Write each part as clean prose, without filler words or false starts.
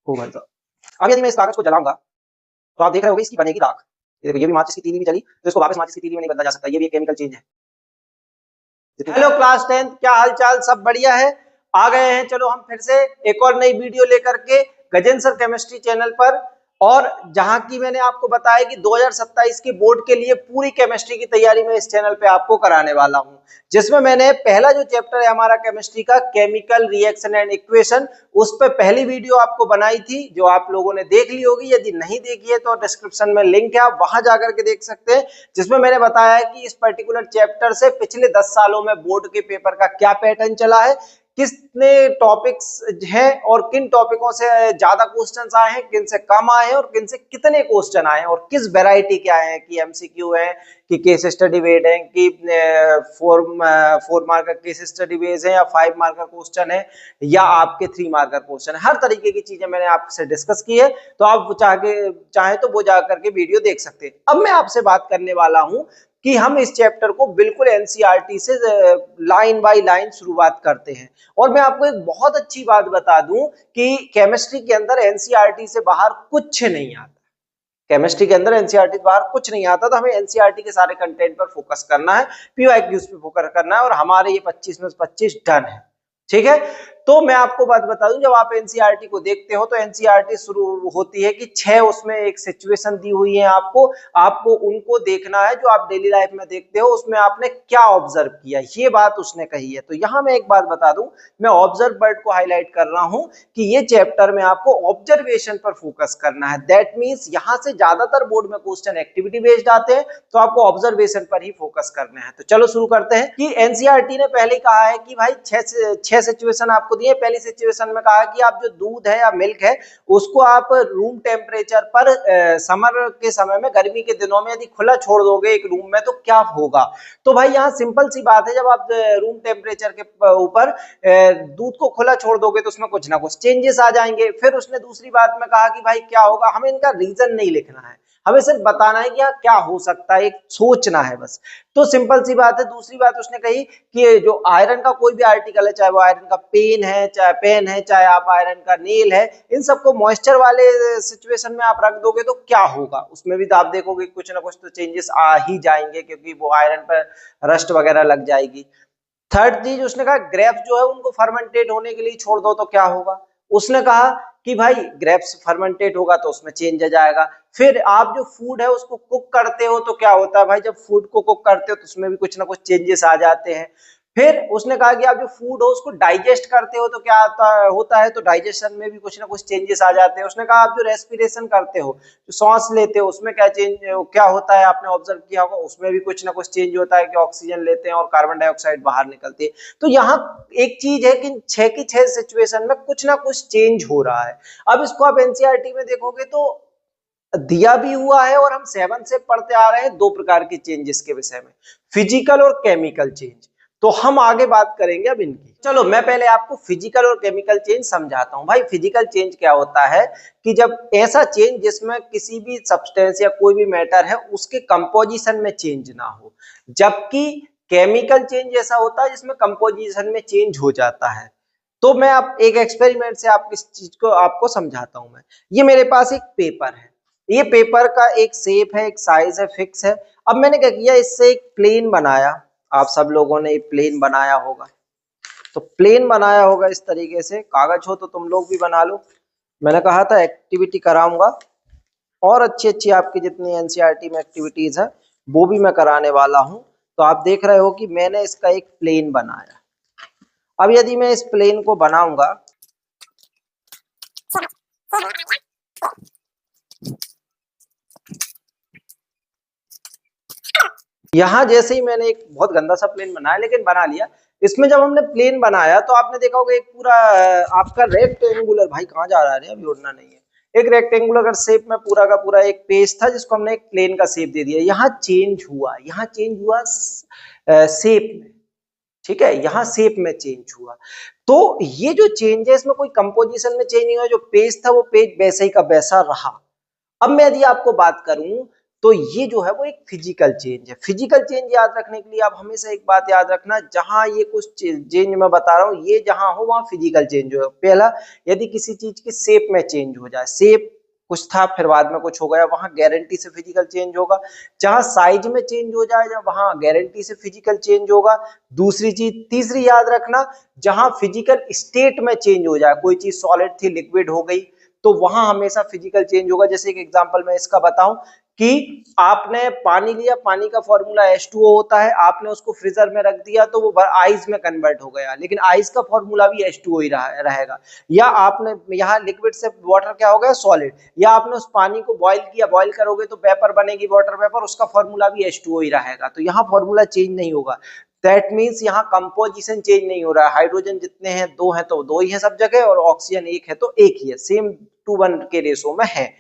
ओ भाई साहब, अब यदि मैं इस कागज को जलाऊंगा तो आप देख रहे होगे इसकी बनेगी राख। ये देखो, ये भी माचिस की तीली भी जली, तो इसको वापस माचिस की तीली में नहीं बदला जा सकता, ये भी एक केमिकल चेंज है। हेलो क्लास 10, क्या हाल चाल, सब बढ़िया है? आ गए हैं, चलो हम फिर से एक और नई वीडियो लेकर के गजेंद्र सर केमिस्ट्री चैनल पर। और जहां की मैंने आपको बताया कि 2027 के बोर्ड के लिए पूरी केमिस्ट्री की तैयारी मैं इस चैनल पे आपको कराने वाला हूं, जिसमें मैंने पहला जो चैप्टर है हमारा केमिस्ट्री का, केमिकल रिएक्शन एंड इक्वेशन, उस पर पहली वीडियो आपको बनाई थी जो आप लोगों ने देख ली होगी। यदि नहीं देखी है तो डिस्क्रिप्शन में लिंक है, आप वहां जाकर के देख सकते हैं, जिसमें मैंने बताया कि इस पर्टिकुलर चैप्टर से पिछले 10 सालों में बोर्ड के पेपर का क्या पैटर्न चला है, कितने टॉपिक्स हैं और किन टॉपिकों से ज्यादा क्वेश्चंस आए हैं, किन से कम आए हैं और किन से कितने क्वेश्चन आए हैं, और किस वैरायटी के आए हैं, कि एमसीक्यू है, कि केस स्टडी बेस्ड है, कि 4 मार्कर केस स्टडी बेस्ड है, या 5 मार्कर क्वेश्चन है, या आपके 3 मार्कर क्वेश्चन है। हर तरीके की चीजें मैंने आपसे डिस्कस की है, तो आप चाहे तो वो जाकर के वीडियो देख सकते हैं। अब मैं आपसे बात करने वाला हूं कि हम इस चैप्टर को बिल्कुल एनसीईआरटी से लाइन बाय लाइन शुरुआत करते हैं। और मैं आपको एक बहुत अच्छी बात बता दूं कि केमिस्ट्री के अंदर एनसीईआरटी से बाहर कुछ नहीं आता। केमिस्ट्री के अंदर एनसीईआरटी से बाहर कुछ नहीं आता, तो हमें एनसीईआरटी के सारे कंटेंट पर फोकस करना है, पीओक्यूज पे फोकस करना है, और हमारे ये 25 में 25 डन है। ठीक है, तो मैं आपको बात बता दूं, जब आप एनसीईआरटी को देखते हो तो एनसीईआरटी शुरू होती है कि 6 उसमें एक सिचुएशन दी हुई है आपको आपको उनको देखना है जो आप डेली लाइफ में देखते हो, उसमें आपने क्या ऑब्जर्व किया, ये बात उसने कही है। तो यहां मैं एक बात बता दूं, मैं ऑब्जर्व वर्ड को हाईलाइट कर रहा हूं कि ये चैप्टर में आपको ऑब्जर्वेशन पर फोकस करना है। दैट मींस यहां से ज्यादातर बोर्ड में क्वेश्चन एक्टिविटी बेस्ड आते हैं, तो आपको ऑब्जर्वेशन पर ही फोकस करना है। तो चलो शुरू करते हैं कि एनसीईआरटी ने पहले कहा है कि भाई 6 सिचुएशन आपको दिए। पहली सिचुएशन में कहा कि आप जो दूध है या मिल्क है उसको आप रूम टेम्परेचर पर समर के समय में, गर्मी के दिनों में यदि खुला छोड़ दोगे एक रूम में तो क्या होगा। तो भाई यहाँ सिंपल सी बात है, जब आप रूम टेम्परेचर के ऊपर दूध को खुला छोड़ दोगे तो उसमें कुछ ना कुछ चेंजेस आ जाएंगे। फिर उसने दूसरी बात में कहा कि भाई क्या होगा, हमें इनका रीजन नहीं लिखना है, हमें सिर्फ बताना है कि यहाँ क्या हो सकता है, एक सोचना है बस। तो सिंपल सी बात है। दूसरी बात उसने कही कि जो आयरन का कोई भी आर्टिकल है, चाहे वो आयरन का पेन है, चाहे पेन है, चाहे आप आयरन का नेल है, इन सबको मॉइस्चर वाले सिचुएशन में आप रख दोगे तो क्या होगा, उसमें भी तो आप देखोगे कुछ ना कुछ तो चेंजेस आ ही जाएंगे, क्योंकि वो आयरन पर रस्ट वगैरह लग जाएगी। थर्ड चीज उसने कहा, ग्रेप्स जो है उनको फर्मेंटेट होने के लिए छोड़ दो तो क्या होगा। उसने कहा कि भाई ग्रेप्स फर्मेंटेट होगा तो उसमें चेंज आ जाएगा। फिर आप जो फूड है उसको कुक करते हो तो क्या होता है भाई, जब फूड को कुक करते हो तो उसमें भी कुछ ना कुछ चेंजेस आ जाते हैं। फिर उसने कहा कि आप जो फूड हो उसको डाइजेस्ट करते हो तो क्या होता है, तो डाइजेशन में भी कुछ ना कुछ चेंजेस आ जाते हैं। उसने कहा आप जो रेस्पिरेशन करते हो, जो सांस लेते हो, उसमें क्या होता है, आपने ऑब्जर्व किया होगा, उसमें भी कुछ ना कुछ चेंज होता है कि ऑक्सीजन लेते हैं और कार्बन डाइऑक्साइड बाहर निकलती है। तो यहाँ एक चीज है कि 6 की 6 सिचुएशन में कुछ ना कुछ चेंज हो रहा है। अब इसको आप एनसीईआरटी में देखोगे तो दिया भी हुआ है, और हम 7 से पढ़ते आ रहे हैं 2 प्रकार के चेंजेस के विषय में, फिजिकल और केमिकल चेंज। तो हम आगे बात करेंगे अब इनकी। चलो मैं पहले आपको फिजिकल और केमिकल चेंज समझाता हूं। भाई फिजिकल चेंज क्या होता है कि जब ऐसा चेंज जिसमें किसी भी सब्सटेंस या कोई भी मैटर है उसके कंपोजिशन में चेंज ना हो, जबकि केमिकल चेंज ऐसा होता है जिसमें कंपोजिशन में चेंज हो जाता है। तो मैं आप एक एक्सपेरिमेंट से आप इस चीज को आपको समझाता हूं। मैं ये मेरे पास एक पेपर है, ये पेपर का एक शेप है, एक साइज है, फिक्स है। अब मैंने क्या किया, इससे एक प्लेन बनाया। आप सब लोगों ने प्लेन बनाया होगा, तो प्लेन बनाया होगा इस तरीके से। कागज हो तो तुम लोग भी बना लो। मैंने कहा था एक्टिविटी कराऊंगा, और अच्छी अच्छी आपकी जितनी एनसीईआरटी में एक्टिविटीज है वो भी मैं कराने वाला हूं। तो आप देख रहे हो कि मैंने इसका एक प्लेन बनाया। अब यदि मैं इस प्लेन को बनाऊंगा, यहां जैसे ही मैंने एक बहुत गंदा सा प्लेन बनाया, लेकिन बना लिया। इसमें जब हमने प्लेन बनाया तो आपने देखा होगा एक पूरा आपका रेक्टेंगुलर, भाई कहां जा रहा है, अभी उड़ना नहीं है, एक रेक्टेंगुलर शेप में पूरा का पूरा एक पेज था जिसको हमने एक प्लेन का शेप दे दिया। यहाँ चेंज हुआ शेप में, ठीक है, यहाँ शेप में चेंज हुआ। तो ये जो चेंज है इसमें कोई कंपोजिशन में चेंज नहीं हुआ, जो पेज था वो पेज वैसे ही का वैसा रहा। अब मैं यदि आपको बात करूं तो ये जो है वो एक फिजिकल चेंज है। फिजिकल चेंज याद रखने के लिए आप हमेशा एक बात याद रखना, जहां ये कुछ चेंज मैं बता रहा हूँ ये जहां हो वहां फिजिकल चेंज हो। पहला, यदि किसी चीज की शेप में चेंज हो जाए, शेप कुछ था फिर बाद में कुछ हो गया, वहां गारंटी से फिजिकल चेंज होगा। जहां साइज में चेंज हो जाए वहां गारंटी से फिजिकल चेंज होगा। दूसरी चीज, तीसरी याद रखना, जहां फिजिकल स्टेट में चेंज हो जाए, कोई चीज सॉलिड थी लिक्विड हो गई, तो वहां हमेशा फिजिकल चेंज होगा। जैसे एक एग्जांपल मैं इसका बताऊं कि आपने पानी लिया, पानी का फॉर्मूला H2O होता है, आपने उसको फ्रीजर में रख दिया तो वो आइस में कन्वर्ट हो गया, लेकिन आइस का फॉर्मूला भी H2O ही रहेगा। या आपने यहाँ लिक्विड से वाटर क्या हो गया, सॉलिड, या आपने उस पानी को बॉईल किया, बॉईल करोगे तो वेपर बनेगी, वाटर वेपर, उसका फॉर्मूला भी H2O ही रहेगा। तो यहाँ फॉर्मूला चेंज नहीं होगा। दैट मीन्स यहाँ कंपोजिशन चेंज नहीं हो रहा है। हाइड्रोजन जितने हैं दो हैं तो दो ही है सब जगह, और ऑक्सीजन एक है तो एक ही है, सेम 2:1 के रेशो में है।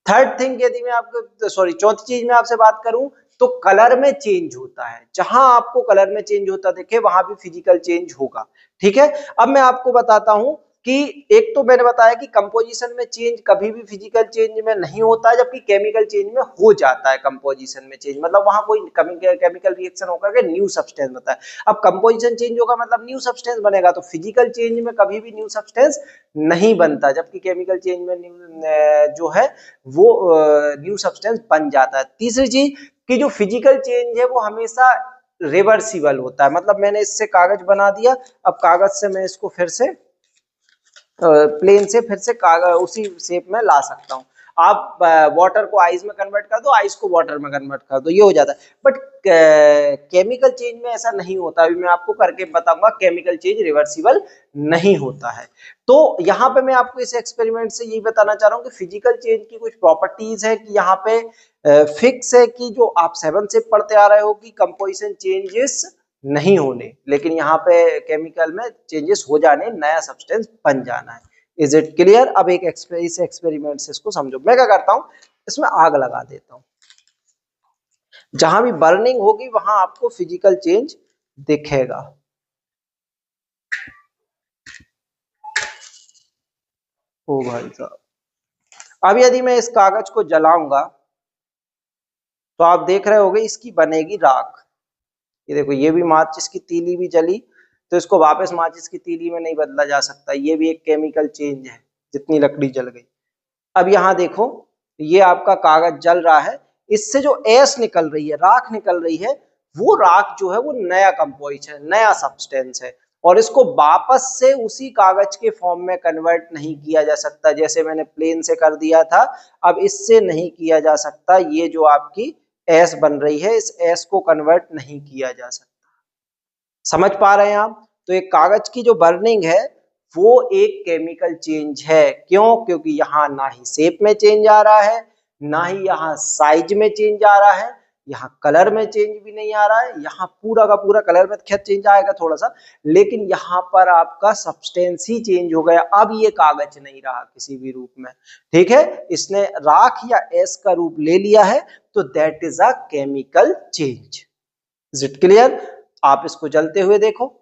थर्ड थिंग, यदि मैं आपको चौथी चीज मैं आपसे बात करूं तो कलर में चेंज होता है। जहां आपको कलर में चेंज होता दिखे वहां भी फिजिकल चेंज होगा। ठीक है, अब मैं आपको बताता हूं कि एक तो मैंने बताया कि कंपोजिशन में चेंज कभी भी फिजिकल चेंज में नहीं होता है, जबकि केमिकल चेंज में हो जाता है। कंपोजिशन में चेंज मतलब वहां कोई केमिकल रिएक्शन होकर के न्यू सब्सटेंस बनता है। अब कंपोजिशन चेंज होगा मतलब न्यू सब्सटेंस बनेगा, तो फिजिकल चेंज में कभी भी न्यू सब्सटेंस नहीं बनता, जबकि केमिकल चेंज में जो है वो न्यू सब्सटेंस बन जाता है। तीसरी चीज कि जो फिजिकल चेंज है वो हमेशा रिवर्सिबल होता है। मतलब मैंने इससे कागज बना दिया, अब कागज से मैं इसको फिर से प्लेन से फिर से उसी शेप में ला सकता हूँ। आप वाटर को आइस में कन्वर्ट कर दो, आइस को वाटर में कन्वर्ट कर दो, ये हो जाता है। बट केमिकल चेंज में ऐसा नहीं होता। अभी मैं आपको करके बताऊंगा, केमिकल चेंज रिवर्सिबल नहीं होता है। तो यहाँ पे मैं आपको इस एक्सपेरिमेंट से यही बताना चाह रहा हूँ कि फिजिकल चेंज की कुछ प्रॉपर्टीज है कि यहाँ पे फिक्स है कि जो आप 7 से पढ़ते आ रहे हो कि कंपोजिशन चेंजेस नहीं होने, लेकिन यहाँ पे केमिकल में चेंजेस हो जाने, नया सब्सटेंस बन जाना है। Is it clear? अब एक इस एक्सपेरिमेंट से इसको समझो। मैं क्या करता हूँ, इसमें आग लगा देता हूँ, जहां भी बर्निंग होगी वहां आपको फिजिकल चेंज दिखेगा। ओ भाई साहब, अब यदि मैं इस कागज को जलाऊंगा तो आप देख रहे होगे इसकी बनेगी राख। ये देखो, ये भी माचिस की तीली भी जली, तो इसको वापस माचिस की तीली में नहीं बदला जा सकता। ये भी एक केमिकल चेंज है, जितनी लकड़ी जल गई। अब यहाँ देखो, ये आपका कागज जल रहा है, इससे जो एश निकल रही है, राख निकल रही है, वो राख जो है वो नया कंपोजिशन, नया सब्सटेंस है, और इसको वापस से उसी कागज के फॉर्म में कन्वर्ट नहीं किया जा सकता। जैसे मैंने प्लेन से कर दिया था, अब इससे नहीं किया जा सकता। ये जो आपकी एश बन रही है, इस एश को कन्वर्ट नहीं किया जा सकता। समझ पा रहे हैं आप? तो एक कागज की जो बर्निंग है वो एक केमिकल चेंज है। क्यों? क्योंकि यहाँ ना ही शेप में चेंज आ रहा है, ना ही यहाँ साइज में चेंज आ रहा है, यहाँ कलर में चेंज भी नहीं आ रहा है। यहाँ पूरा का पूरा कलर में खैर चेंज आएगा थोड़ा सा, लेकिन यहाँ पर आपका सब्सटेंस ही चेंज हो गया। अब ये कागज नहीं रहा किसी भी रूप में। ठीक है, इसने राख या एश का रूप ले लिया है, तो that is a chemical change. Is it clear? आप इसको जलते हुए देखो,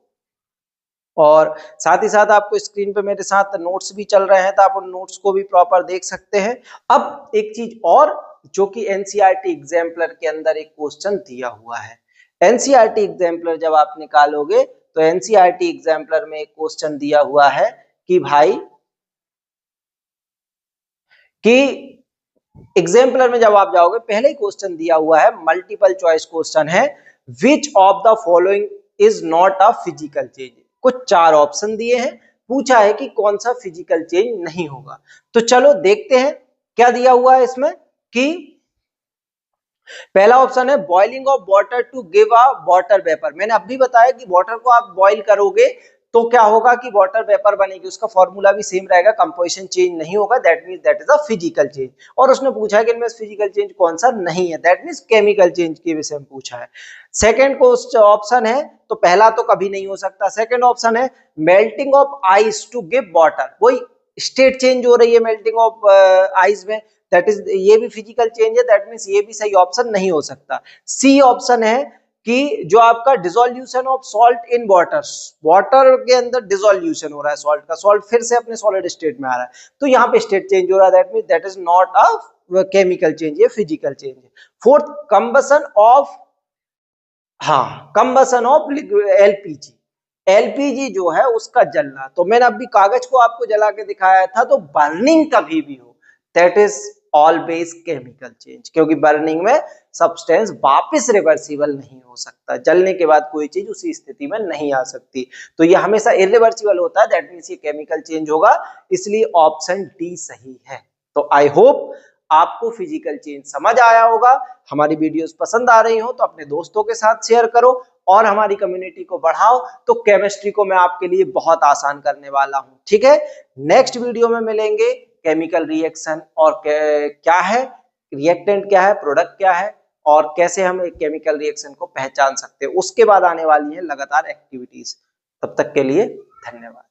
और साथ ही साथ आपको स्क्रीन पे मेरे साथ नोट्स भी चल रहे हैं, तो आप उन नोट्स को भी प्रॉपर देख सकते हैं। अब एक चीज और, जो कि एनसीईआरटी एग्जाम्पलर के अंदर एक क्वेश्चन दिया हुआ है। एनसीईआरटी एग्जाम्पलर जब आप निकालोगे तो एनसीईआरटी एग्जाम्पलर में एक क्वेश्चन दिया हुआ है कि भाई, कि एग्जाम्पलर में जब आप जाओगे, पहले ही क्वेश्चन दिया हुआ है, मल्टीपल चॉइस क्वेश्चन है, which of the following is not a physical change. कुछ 4 ऑप्शन दिए हैं, पूछा है कि कौन सा फिजिकल चेंज नहीं होगा। तो चलो देखते हैं क्या दिया हुआ है इसमें। कि पहला ऑप्शन है boiling of water to give a water vapour. मैंने अभी बताया कि वाटर को आप बॉइल करोगे तो क्या होगा कि वाटर वेपर बनेगी, उसका फॉर्मूला भी सेम रहेगा, कंपोजिशन चेंज नहीं होगा। That means that is a physical change. और उसने पूछा है कि इनमें फिजिकल चेंज कौन सा नहीं है, दैट मींस केमिकल चेंज के विषय में पूछा है। सेकंड ऑप्शन है, तो पहला तो कभी नहीं हो सकता। सेकंड ऑप्शन है melting of ice to give water, वही स्टेट चेंज हो रही है मेल्टिंग ऑफ आइस में, दैट इज, ये भी फिजिकल चेंज है, दैट मींस ये भी सही ऑप्शन नहीं हो सकता। सी ऑप्शन है कि जो आपका dissolution of salt in water, water के अंदर डिसोल्यूशन हो रहा है सॉल्ट का, सॉल्ट फिर से अपने सॉलिड स्टेट में आ रहा है, तो यहाँ पे स्टेट चेंज हो रहा है, that means that is not a chemical change, ये फिजिकल चेंज है। फोर्थ, कंबसन ऑफ, हाँ, कंबसन ऑफ एलपीजी, एलपीजी जो है उसका जलना, तो मैंने अभी कागज को आपको जला के दिखाया था, तो बर्निंग कभी भी हो that is always chemical change, क्योंकि बर्निंग में सब्सटेंस वापस रिवर्सिबल नहीं हो सकता, जलने के बाद कोई चीज उसी स्थिति में नहीं आ सकती, तो ये हमेशा इरिवर्सिबल होता है, दैट मींस ये केमिकल चेंज होगा, इसलिए ऑप्शन डी सही है। तो आई होप आपको फिजिकल चेंज समझ आया होगा। हमारी वीडियोस पसंद आ रही हो तो अपने दोस्तों के साथ शेयर करो और हमारी कम्युनिटी को बढ़ाओ, तो केमिस्ट्री को मैं आपके लिए बहुत आसान करने वाला हूं, ठीक है। नेक्स्ट वीडियो में मिलेंगे, केमिकल रिएक्शन और क्या है, रिएक्टेंट क्या है, प्रोडक्ट क्या है, और कैसे हम एक केमिकल रिएक्शन को पहचान सकते हैं, उसके बाद आने वाली है लगातार एक्टिविटीज। तब तक के लिए धन्यवाद।